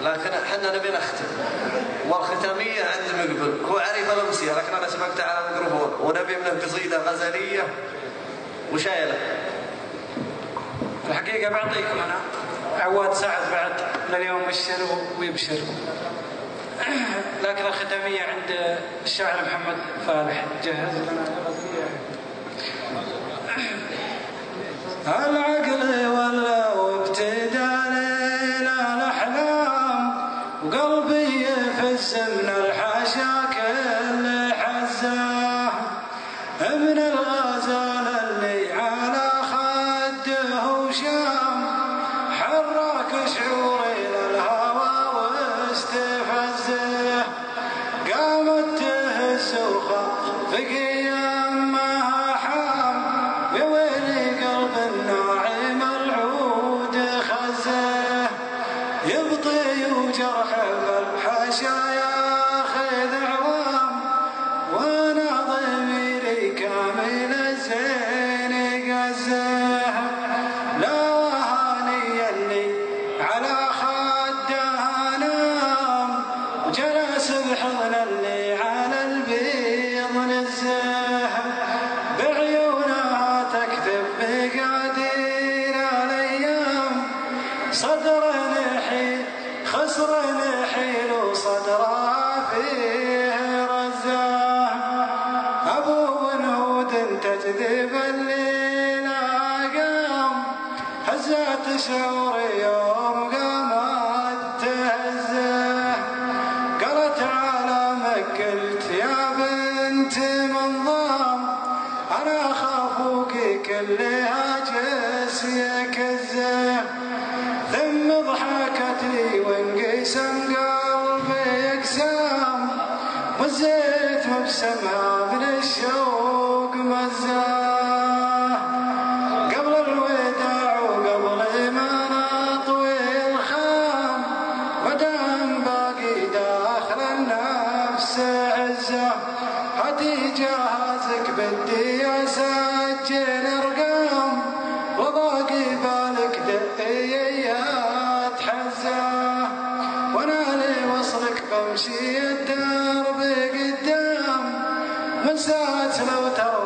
لكن حنا نبي نختم، والختامية عند مقبل هو عريفة لمسية، لكن أنا سبقت على الميكروفون ونبي منه قصيدة غزلية وشايلة. الحقيقة بعطيكم أنا عواد سعد بعد لليوم بشر ويبشر، لكن الختامية عند الشاعر محمد فالح جهز لنا غزلية. العقل ولا وابتدى ليلة الأحلام، وقلبي يفز من الحاشا كل حزاه، من الغزال اللي على خده شام، حرك شعوري للهوى واستفزه، قامت تهز وخافق يمها حام، يا ويلي قلب الناعم العود خزه، يبطي وجرح بالحاشا ياخذ عوام، وانا ضميري كامل الزين قزه، لا وهاني اللي على خدها نام، وجلس بحضن اللي على البيض نزه، بعيونها تكتب مقادير الايام، صدر نحيل خسر نحيل وصدرها فيه رزاه، ابو ونهود تجذب الليل قام، هزت شعوري يوم قامت تهزه، قالت على قلت يا بنت منظام، انا خافوك كلها جس يكزه، ثم ضحكت لي وانقسم قلبي يقسام، وزيت مبسمها من الشوق مزاه، قبل الوداع وقبل ما نطوي الخام، مدام باقي داخل النفس عزه، هاتي جهازك بدي اسجل ارقام، وباقي بالك دقيقات حزه، وانا لي وصلك بمشي الدرب قدام، منسات لو ترى